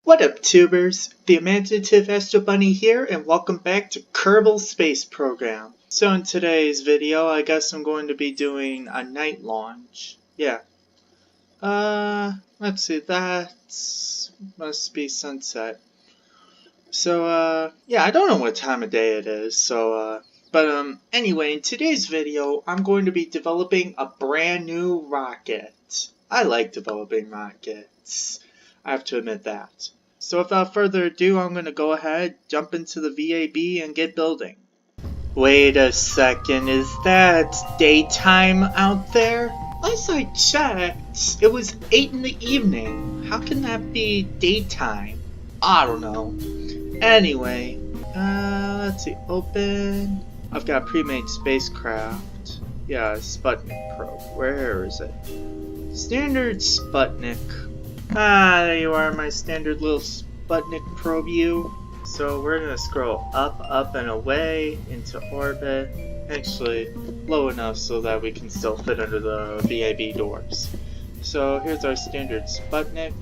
What up, tubers? The imaginative Astro Bunny here, and welcome back to Kerbal Space Program. So in today's video, I guess I'm going to be doing a night launch. Yeah. Let's see, that must be sunset. So, yeah, I don't know what time of day it is, but anyway, in today's video, I'm going to be developing a brand new rocket. I like developing rockets. I have to admit that. So without further ado, I'm going to go ahead, jump into the VAB, and get building. Wait a second, is that daytime out there? Last I checked, it was 8 in the evening. How can that be daytime? I don't know. Anyway, let's see, open. I've got a pre-made spacecraft. Yeah, Sputnik probe. Where is it? Standard Sputnik. Ah, there you are, my standard little Sputnik probe view. So we're gonna scroll up, and away into orbit. Actually, low enough so that we can still fit under the VAB doors. So here's our standard Sputnik.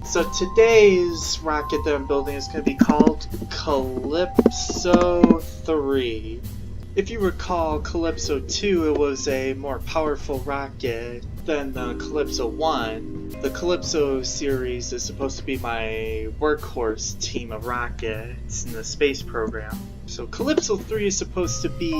So today's rocket that I'm building is gonna be called Calypso 3. If you recall, Calypso 2, it was a more powerful rocket than the Calypso 1. The Calypso series is supposed to be my workhorse team of rockets in the space program. So Calypso 3 is supposed to be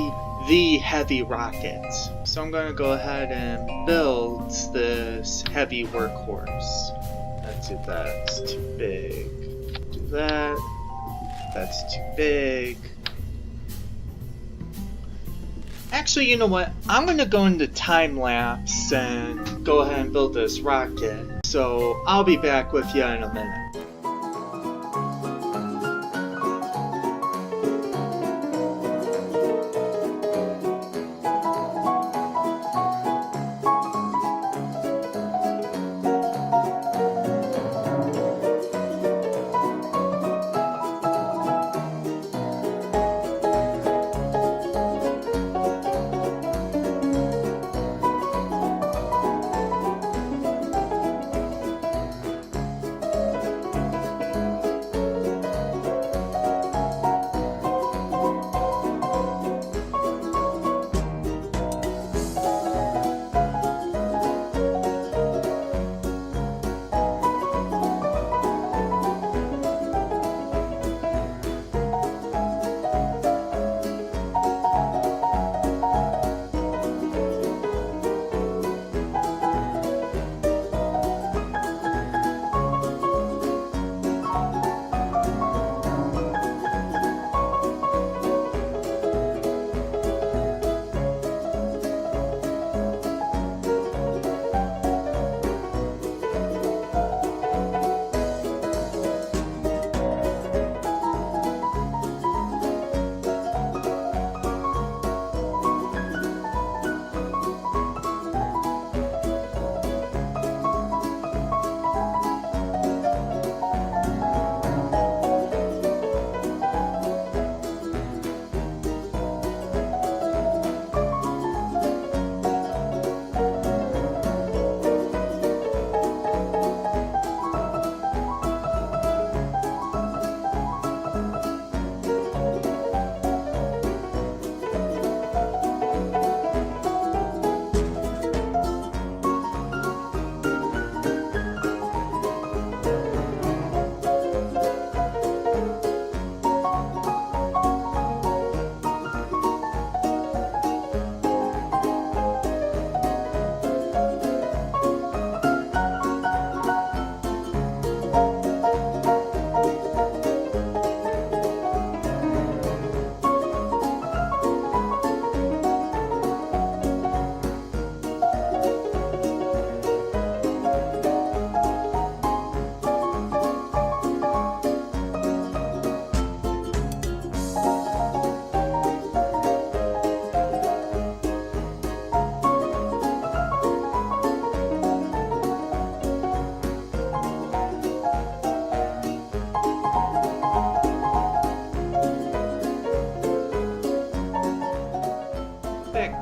the heavy rocket. So I'm going to go ahead and build this heavy workhorse. Let's do that. That's too big. Do that. That's too big. Actually, you know what? I'm going to go into time lapse and go ahead and build this rocket. So I'll be back with you in a minute.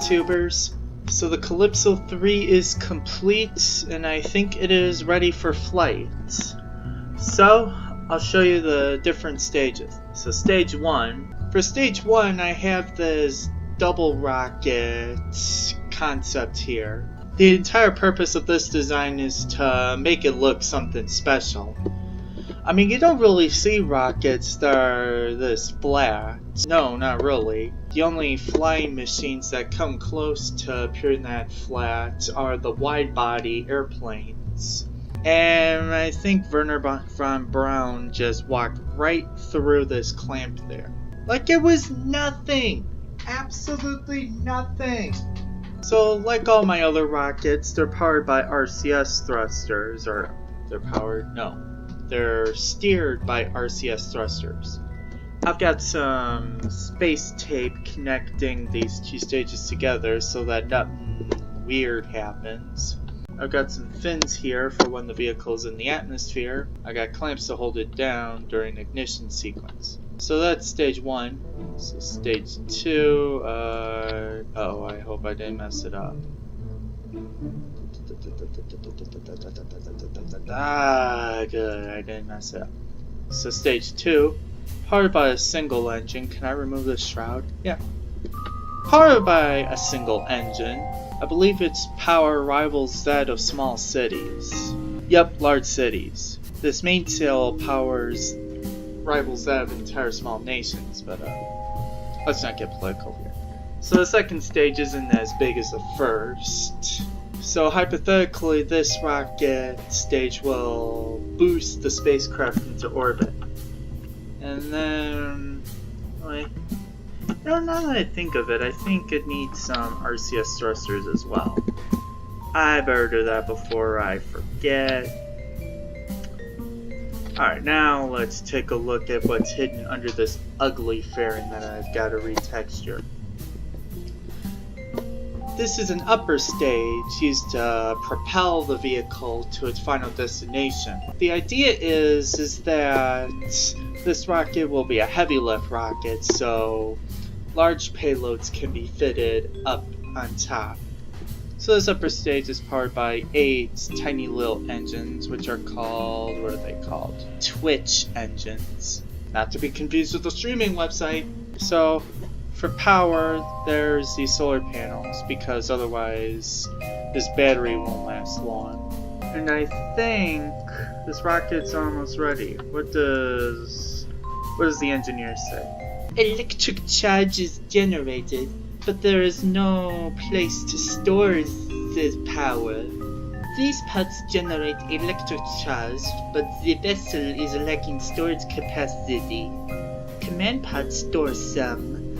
Tubers. So the Calypso 3 is complete, and I think it is ready for flight. So I'll show you the different stages. So stage 1. For stage 1, I have this double rocket concept here. The entire purpose of this design is to make it look something special. I mean, you don't really see rockets that are this flat. No, not really. The only flying machines that come close to appearing that flat are the wide-body airplanes. And I think Werner von Braun just walked right through this clamp there. Like it was nothing! Absolutely nothing! So, like all my other rockets, they're powered by RCS thrusters, or they're steered by RCS thrusters. I've got some space tape connecting these two stages together so that nothing weird happens. I've got some fins here for when the vehicle's in the atmosphere. I got clamps to hold it down during ignition sequence. So that's stage 1. So stage 2, oh, I hope I didn't mess it up. Ah, good, I didn't mess it up. So stage 2, powered by a single engine. Can I remove this shroud? Yeah. Powered by a single engine. I believe its power rivals that of small cities. Yep, large cities. This mainsail rivals that of entire small nations, but let's not get political here. So the second stage isn't as big as the first. So hypothetically, this rocket stage will boost the spacecraft into orbit. And then, wait, now that I think of it, I think it needs some RCS thrusters as well. I better do that before I forget. Alright, now let's take a look at what's hidden under this ugly fairing that I've got to retexture. This is an upper stage used to propel the vehicle to its final destination. The idea is that this rocket will be a heavy lift rocket, so large payloads can be fitted up on top. So this upper stage is powered by 8 tiny little engines, which are called, what are they called? Twitch engines. Not to be confused with the streaming website. So for power, there's these solar panels, because otherwise this battery won't last long. And I think this rocket's almost ready. What does the engineer say? Electric charge is generated, but there is no place to store the power. These pods generate electric charge, but the vessel is lacking storage capacity. Command pods store some,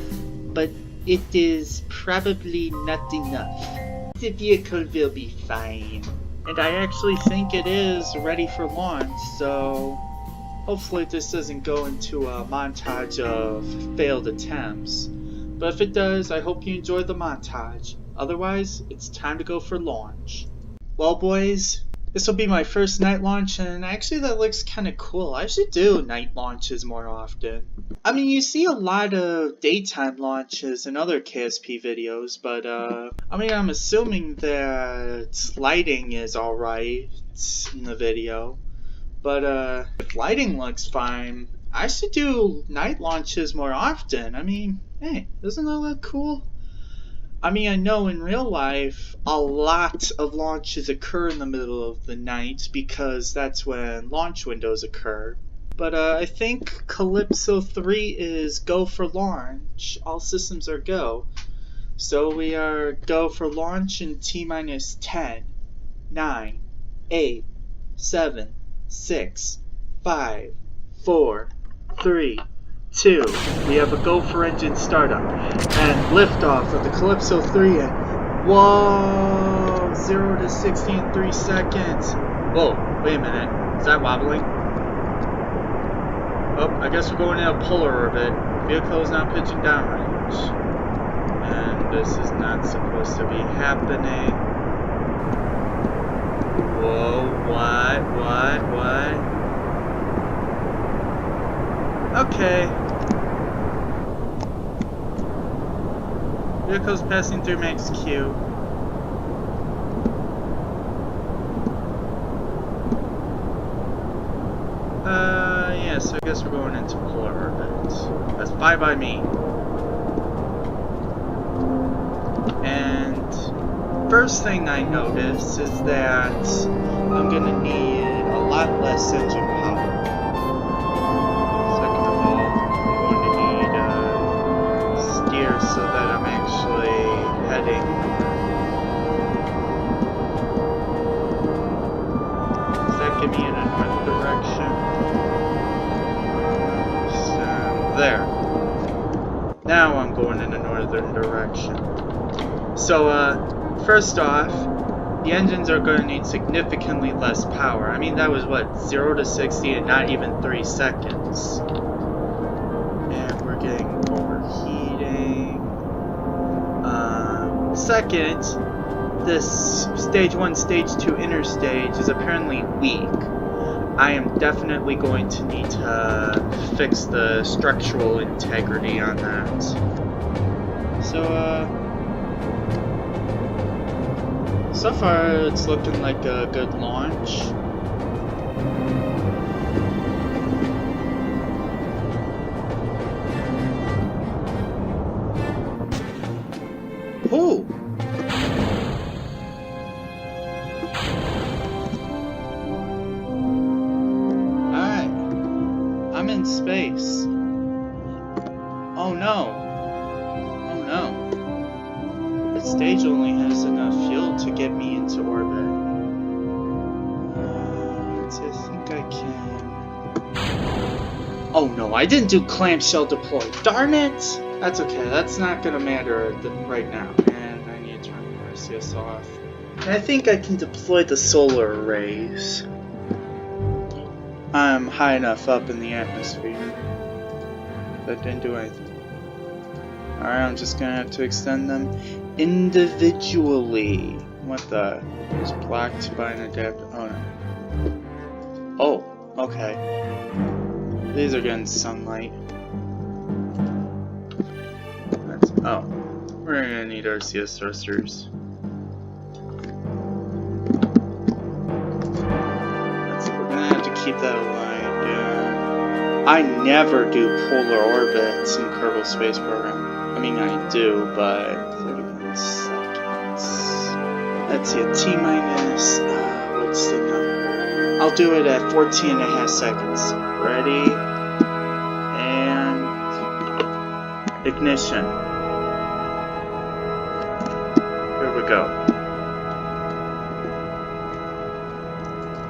but it is probably not enough. The vehicle will be fine. And I actually think it is ready for launch, so hopefully this doesn't go into a montage of failed attempts. But if it does, I hope you enjoy the montage. Otherwise, it's time to go for launch. Well boys, this will be my first night launch, and actually that looks kind of cool. I should do night launches more often. I mean, you see a lot of daytime launches in other KSP videos, but I mean, I'm assuming that lighting is alright in the video. But if lighting looks fine, I should do night launches more often. I mean, hey, doesn't that look cool? I mean, I know in real life, a lot of launches occur in the middle of the night because that's when launch windows occur. But I think Calypso 3 is go for launch. All systems are go. So we are go for launch in T-minus 10, 9, 8, 7, 6, 5, 4, 3, 2. We have a go for engine startup and liftoff of the Calypso 3 and whoa, 0 to 60 in 3 seconds. Whoa, wait a minute, is that wobbling? Oh, I guess we're going in a polar orbit. Vehicle is now pitching downrange. And this is not supposed to be happening. Whoa, what? Okay. Vehicle's passing through max Q. Yeah, so I guess we're going into polar orbit. That's fine by me. And first thing I notice is that I'm gonna need a lot less engine power. Second of all, I'm going to need steer so that I'm actually heading. Does that get me in a north direction? There. Now I'm going in a northern direction. So, first off, the engines are going to need significantly less power. I mean, that was what, 0 to 60 in not even 3 seconds. And we're getting overheating. Second, this stage 1, stage 2 interstage is apparently weak. I am definitely going to need to fix the structural integrity on that. So far it's looking like a good launch. Ooh! Alright. I'm in space. Oh no. Oh no. The stage only has enough fuel to get me into orbit. I think I can... Oh no, I didn't do clamshell deploy. Darn it! That's okay, that's not gonna matter right now. And I need to turn the RCS off. And I think I can deploy the solar arrays. I'm high enough up in the atmosphere. That didn't do anything. Alright, I'm just gonna have to extend them individually. What the? It's blocked by an adapter. Oh no. Oh, okay. These are getting sunlight. Oh. We're gonna need RCS thrusters. We're gonna have to keep that aligned. I never do polar orbits in Kerbal Space Program. I mean, I do, but 31 seconds. Let's see, a T minus. What's the number? I'll do it at 14.5 seconds. Ready? And ignition. Here we go.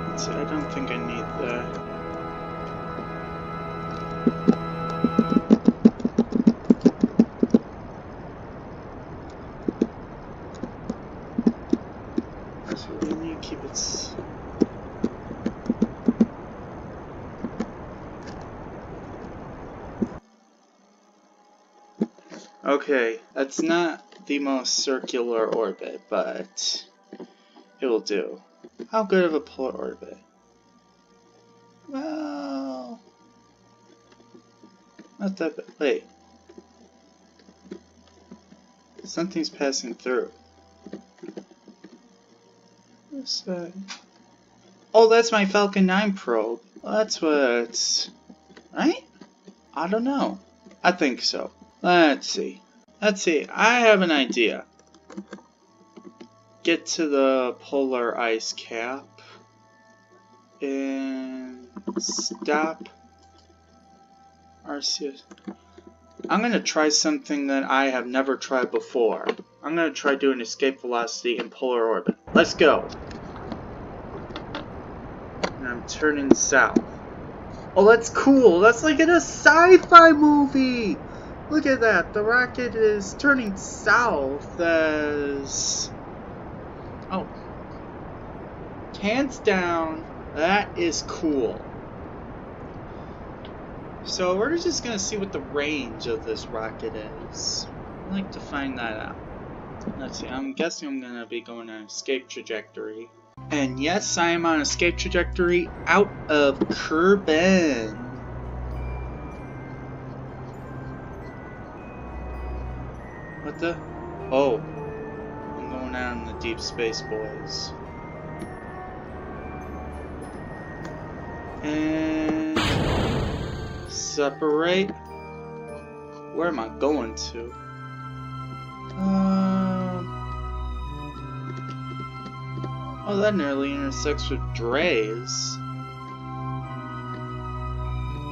Let's see, I don't think I need that. Keep it. Okay, that's not the most circular orbit, but it will do. How good of a polar orbit? Well, not that bad. Wait, something's passing through. What's that? Oh, that's my Falcon 9 probe. Well, that's what... Right? I don't know. I think so. Let's see. Let's see. I have an idea. Get to the polar ice cap. And... stop. RCS. I'm going to try something that I have never tried before. I'm going to try doing escape velocity in polar orbit. Let's go. And I'm turning south. Oh, that's cool. That's like in a sci-fi movie. Look at that. The rocket is turning south as... Oh. Hands down, that is cool. So we're just going to see what the range of this rocket is. I'd like to find that out. Let's see. I'm guessing I'm going to be going on an escape trajectory. And yes, I am on escape trajectory out of Kerbin. What the? Oh. I'm going out in the deep space, boys. And... separate. Where am I going to? Oh, that nearly intersects with Dre's.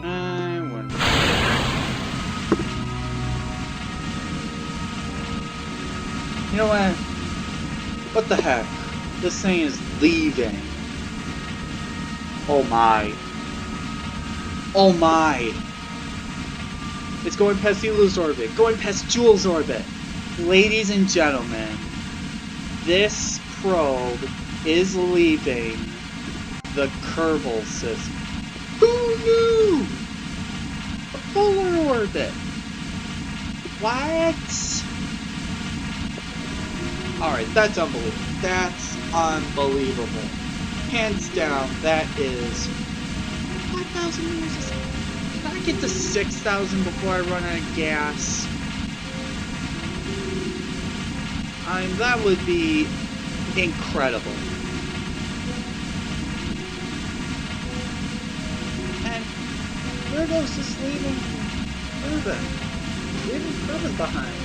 I wonder. You know what? What the heck? This thing is leaving. Oh my. Oh my. It's going past Elo's orbit. Going past Jules' orbit. Ladies and gentlemen, this probe is leaving the Kerbal system. Who knew? A polar orbit. What? Alright, that's unbelievable. That's unbelievable. Hands down, that is 5,000 meters a second. Can I get to 6,000 before I run out of gas? I mean, that would be incredible. And where goes this leaving Kerbin? Leaving Kerbin behind.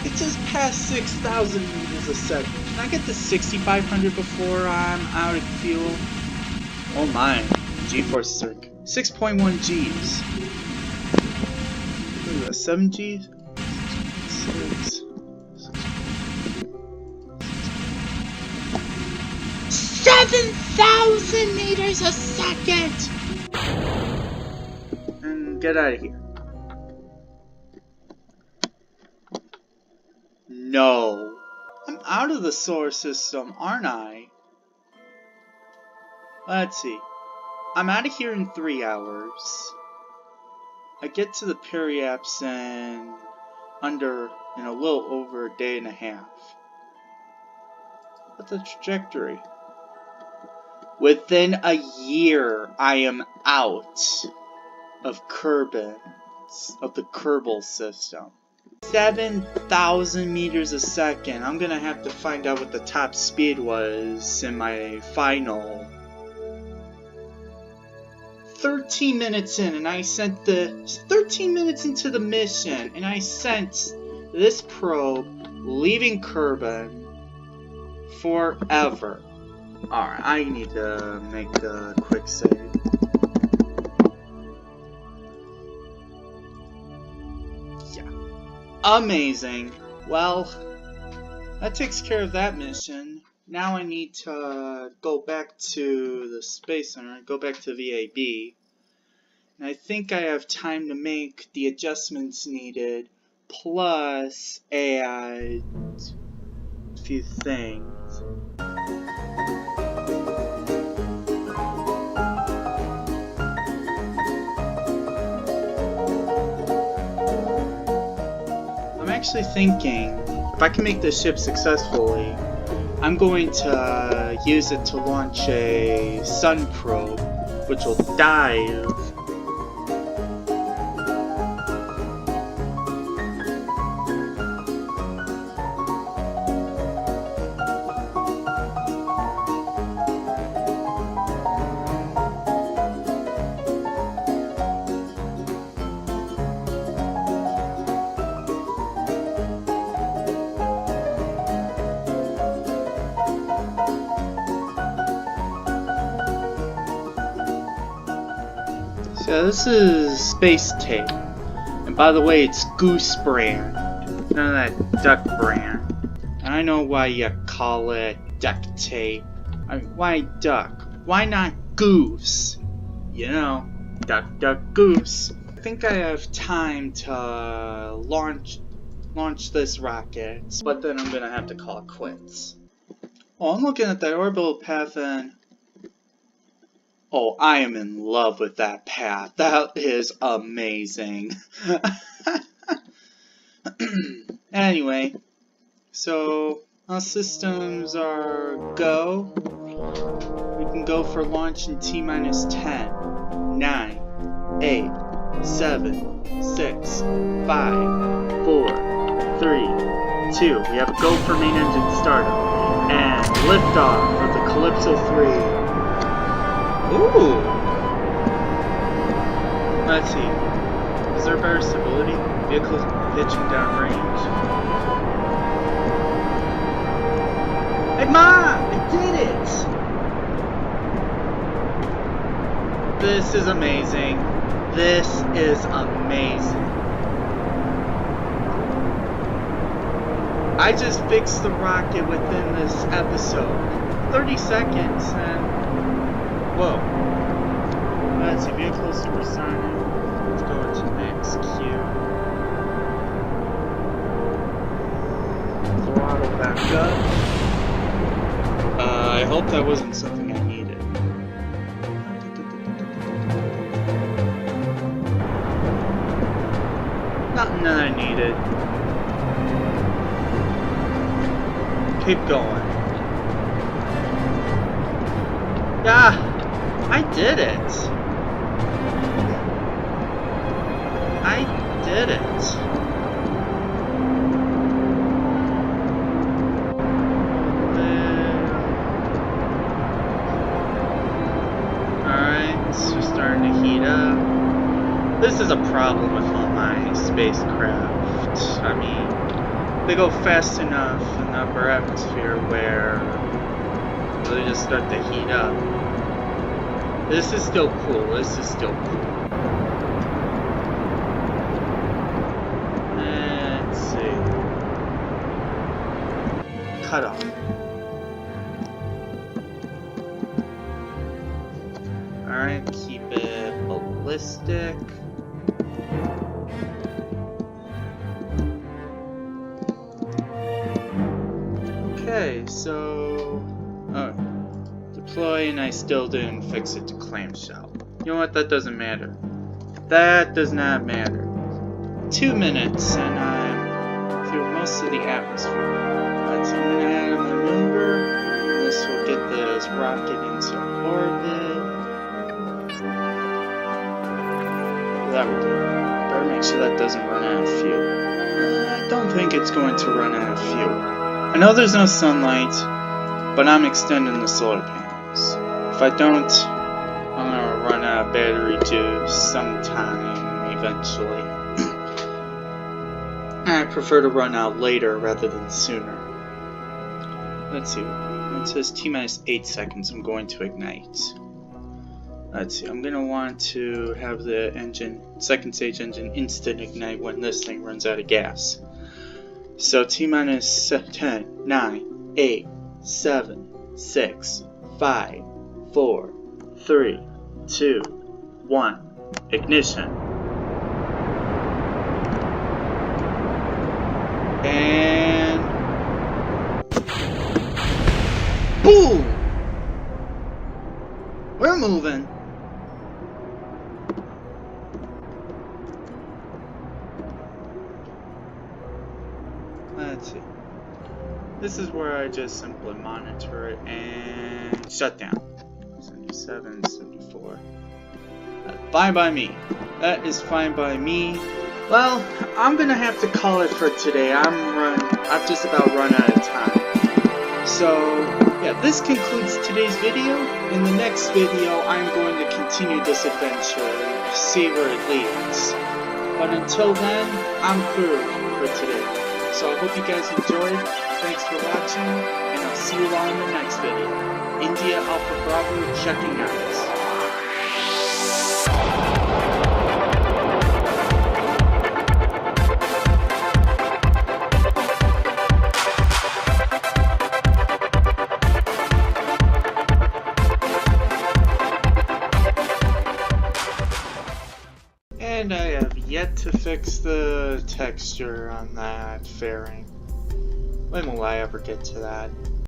It just passed 6,000 meters a second. Can I get to 6,500 before I'm out of fuel? Oh my. G-forces are 6.1 Gs. What is that, 7 Gs? 6.6. 7,000 meters a second! And get out of here. No. I'm out of the solar system, aren't I? Let's see. I'm out of here in 3 hours. I get to the periapse in a little over a day and a half. What's the trajectory? Within a year, I am out of Kerbin, of the Kerbal system. 7,000 meters a second. I'm gonna have to find out what the top speed was in my final. 13 minutes in, and I sent 13 minutes into the mission, and I sent this probe leaving Kerbin forever. Alright, I need to make a quick save. Amazing. Well, that takes care of that mission. Now I need to go back to the Space Center, go back to VAB. And I think I have time to make the adjustments needed, plus add a few things. I'm actually thinking, if I can make this ship successfully, I'm going to use it to launch a sun probe, which will dive So this is space tape, and by the way, it's goose brand, none of that duck brand. And I know why you call it duct tape. I mean, why duck? Why not goose? You know, duck, duck, goose. I think I have time to launch this rocket, but then I'm gonna have to call it quits. Oh, I'm looking at that orbital path and oh, I am in love with that path. That is amazing. Anyway, so our systems are go. We can go for launch in T-minus 10, 9, 8, 7, 6, 5, 4, 3, 2. We have a go for main engine startup. And liftoff of the Calypso 3. Ooh! Let's see. Is there better stability? Vehicle pitching downrange. Hey Mom! I did it! This is amazing. This is amazing. I just fixed the rocket within this episode. 30 seconds and... Whoa. Let's see, vehicle supersonic. Let's go into next queue. Throttle back up. I hope that wasn't something I needed. Nothing that I needed. Keep going. Yeah, I did it. I did it. Alright, so starting to heat up. This is a problem with all my spacecraft. I mean, they go fast enough in the upper atmosphere where they just start to heat up. This is still cool. This is still cool. Let's see. Cut off. Alright, keep it ballistic. Okay, so deploy, and I still didn't fix it to clamshell. You know what? That doesn't matter. That does not matter. 2 minutes, and I'm through most of the atmosphere. Alright, so I'm gonna add a maneuver. This will get this rocket into orbit. That will do. Better make sure that doesn't run out of fuel. I don't think it's going to run out of fuel. I know there's no sunlight, but I'm extending the solar panels. If I don't, I'm gonna run out of battery juice sometime eventually. I prefer to run out later rather than sooner. Let's see. It says T-minus 8 seconds. I'm going to ignite. Let's see. I'm gonna want to have the engine, second stage engine, instant ignite when this thing runs out of gas. So T-minus 10, 9, 8, 7, 6, 5, 4, 3, 2, 1. Ignition. And... boom! We're moving. Let's see. This is where I just simply monitor it and shut down. 77, 74. Fine by me. That is fine by me. Well, I'm gonna have to call it for today. I've just about run out of time. So, yeah, this concludes today's video. In the next video, I'm going to continue this adventure and see where it leads. But until then, I'm through for today. So I hope you guys enjoyed. Thanks for watching, and I'll see you all in the next video. India Alpha Bravo checking out. And I have yet to fix the texture on that fairing. When will I ever get to that?